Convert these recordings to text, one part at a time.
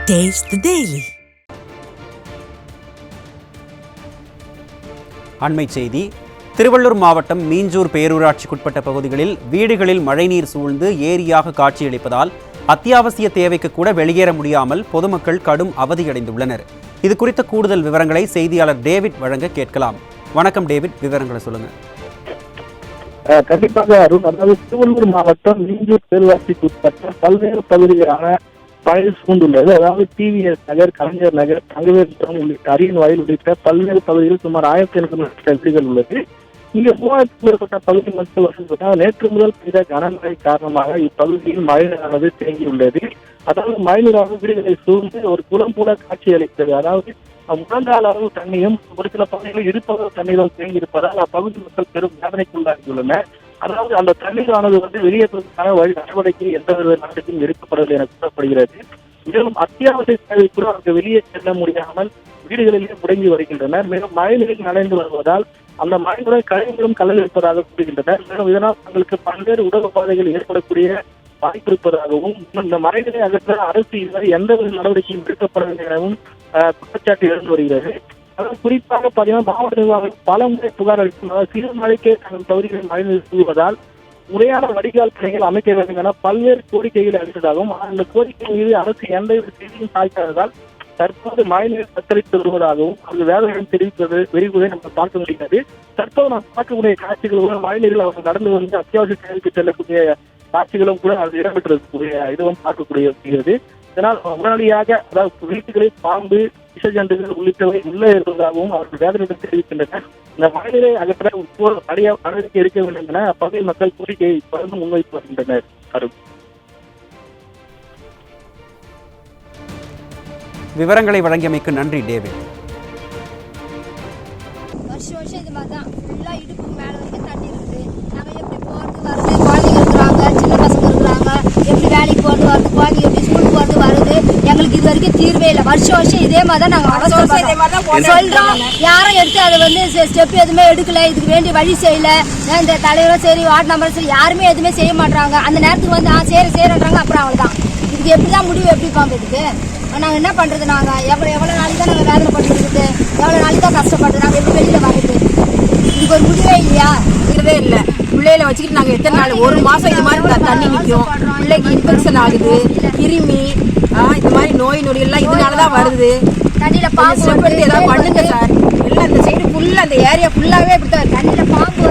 Taste the Daily. அண்மை செய்தி. திருவள்ளூர் மாவட்டம் மீஞ்சூர் பேரூராட்சிக்குட்பட்ட பகுதிகளில் வீடுகளில் மழைநீர் சூழ்ந்து ஏரியாக காட்சியளிப்பதால் அத்தியாவசிய தேவைக்கு கூட வெளியேற முடியாமல் பொதுமக்கள் கடும் அவதியடைந்துள்ளனர். இது குறித்த கூடுதல் விவரங்களை செய்தியாளர் டேவிட் வழங்க கேட்கலாம். வணக்கம் டேவிட், விவரங்களை சொல்லுங்க. கண்டிப்பாக அருண், அதாவது திருவள்ளூர் மாவட்டம் மீஞ்சூர் பேரூராட்சிக்குட்பட்ட பல்வேறு பகுதிகளான பழைய சூழ்ந்துள்ளது. அதாவது டிவிஎஸ் நகர், கலைஞர் நகர், தங்கவேல் உள்ளிட்ட அரியன் வாயில் உள்ளிட்ட பல்வேறு பகுதிகளில் சுமார் 1800 வீடுகள் உள்ளது. இங்கு 3000க்கும் மேற்பட்ட பகுதி மக்கள் வசதி. நேற்று முதல் பெய்த கனமழை காரணமாக இப்பகுதியில் மழைநீரானது தேங்கியுள்ளது. அதாவது மழைநீரானது வீடுகளை சூழ்ந்து ஒரு குளம் போல காட்சி அளித்தது. அதாவது முழங்கால் அளவு தண்ணியும் ஒரு சில பகுதிகளில் இருப்பது தண்ணீரும் தேங்கி இருப்பதால் அப்பகுதி மக்கள் பெரும் வேதனைக்குள்ளாகியுள்ளனர். அதாவது அந்த தண்ணீரானது வெளியேற்றுவதற்கான வழி நடவடிக்கை எந்த ஒரு நாட்டுக்கும் எடுக்கப்படவில்லை என கூறப்படுகிறது. மேலும் அத்தியாவசிய தேவை கூட அவர்கள் வெளியே செல்ல முடியாமல் வீடுகளிலேயே முடங்கி வருகின்றனர். மேலும் மழைநீரில் நனைந்து வருவதால் அந்த மழையுடன் கழிவுகளும் கலந்து இருப்பதாக கூறுகின்றனர். மேலும் இதனால் தங்களுக்கு பல்வேறு உடல் உபாதைகள் ஏற்படக்கூடிய வாய்ப்பு இருப்பதாகவும் இந்த மழைநீரை அகற்ற அரசு இதுவரை எந்த ஒரு நடவடிக்கையும் எடுக்கப்படவில்லை எனவும் குற்றச்சாட்டு எழுந்து வருகிறது. அதாவது குறிப்பாக பார்த்தீங்கன்னா மாவட்ட நிர்வாகம் பல முறை புகார் அளிக்கும். சிறு மழைக்கே தங்கள் பகுதிகளில் மழைநீர் சூழ்வதால் முறையான வடிகால் பணிகள் அமைக்க வேண்டும் என பல்வேறு கோரிக்கைகள் அளித்ததாகவும் அந்த கோரிக்கை மீது அரசு எந்த ஒரு செய்தியும் சாய்க்காததால் தற்போது மழைநீர் தத்தளித்து வருவதாகவும் அவர்கள் வேதனையுடன் தெரிவிப்பது விரிவுரை நம்ம பார்க்க முடிகிறது. தற்போது நாம் பார்க்கக்கூடிய காட்சிகள் மழைநீரில் அவர்கள் நடந்து வந்து அத்தியாவசிய தேவைக்கு செல்லக்கூடிய காட்சிகளும் கூட அது இடம்பெற்றிருக்கக்கூடிய இதுவும் பார்க்கக்கூடியது. இதனால் உடனடியாக அதாவது வீட்டுகளில் பாம்பு, விஷஜந்துகள் உள்ளிட்டவை உள்ளே இருப்பதாகவும் அவர்கள் வேதனையுடன் தெரிவிக்கின்றனர். இந்த மழைநீரை அகற்ற நடவடிக்கை எடுக்க வேண்டும் என அப்பகுதி மக்கள் கோரிக்கையை தொடர்ந்து முன்வைத்து வருகின்றனர். விவரங்களை வழங்கியமைக்கு நன்றி டேவிட். வருஷம் இது மாதிரி தான் ஃபுல்லாக இடுப்புக்கு மேலே வரைக்கும் தண்ணி இருக்குது. நாங்கள் எப்படி போகிறது வருது, குழந்தைங்க இருக்கிறாங்க, சின்ன பசங்க இருக்கிறாங்க, எப்படி வேலைக்கு போகிறது வருது, குழந்தைங்க எப்படி ஸ்கூலுக்கு போகிறது வருது, எங்களுக்கு இது வரைக்கும் தீர்வே இல்லை. வருஷம் இதே மாதிரி தான் நாங்கள் சொல்கிறோம். யாரும் எடுத்து அதை ஸ்டெப் எதுவுமே எடுக்கல, இதுக்கு வேண்டிய வழி செய்யலை. இந்த தலைவரும் சரி, வார்டு நம்பரும் சரி, யாருமே எதுவுமே செய்ய மாட்டாங்க. அந்த நேரத்துக்கு சரி செய்யறாங்க, அப்புறம் அவ்வளோதான். இதுக்கு எப்படி தான் முடிவு எப்படி காமிதுக்கு நாங்கள் என்ன பண்ணுறது? நாங்கள் எவ்வளோ நாளைக்கு தான் நாங்கள் வேதனை பண்ணிட்டு எவ்வளோ நாளைக்கு தான் கஷ்டப்படுறது? நாங்கள் எப்படி வெளியில் வர்றது? இதுக்கு ஒரு முடிவே இல்லையா? இதுவே இல்லை. பிள்ளைகளை வச்சுக்கிட்டு நாங்கள் எத்தனை நாள், ஒரு மாதம் இது மாதிரி தண்ணி நிற்கும். பிள்ளைக்கு இன்ஃபெக்ஷன் ஆகுது, கிருமி, இந்த மாதிரி நோய் நொடிகள்லாம் இதனால தான் வருது. தண்ணியில் பாம்பு எடுத்து ஏதாவது பண்ணுங்க சார். எல்லாம் இந்த சைடு ஃபுல்லாக, அந்த ஏரியா ஃபுல்லாகவே இப்படி தான். தண்ணியில் பாம்பு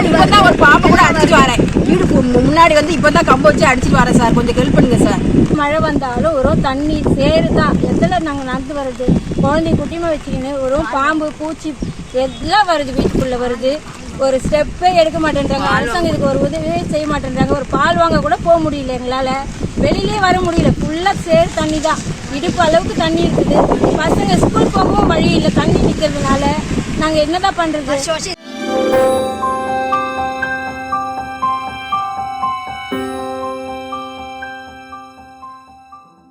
இப்போ தான் ஒரு பாம்பை கூட அடிச்சுட்டு வரேன். வீடு முன்னாடி இப்போ தான் கம்பு வச்சு அடிச்சுட்டு வரேன் சார். கொஞ்சம் ஹெல்ப் பண்ணுங்க சார். மழை வந்தாலும் ஒரு தண்ணி சேரு தான். எதில் நாங்கள் நடந்து வருது, குழந்தை குட்டிமா வச்சுக்கின்னு ஒரு பாம்பு, பூச்சி எல்லாம் வருது, வீட்டுக்குள்ளே வருது. ஒரு ஸ்டெப்பே எடுக்க மாட்டேன்றாங்க. அரசாங்கம் இதுக்கு ஒரு உதவியே செய்ய மாட்டேன்றாங்க. ஒரு பால் வாங்க கூட போக முடியல எங்களால், வெளியிலே வர முடியல. ஃபுல்லாக சேரு தண்ணி தான், இடுப்பு அளவுக்கு தண்ணி இருக்குது. பசங்க ஸ்கூல் போகவும் வழி இல்லை, தண்ணி நிற்கிறதுனால நாங்கள் என்னதான் பண்ணுறது?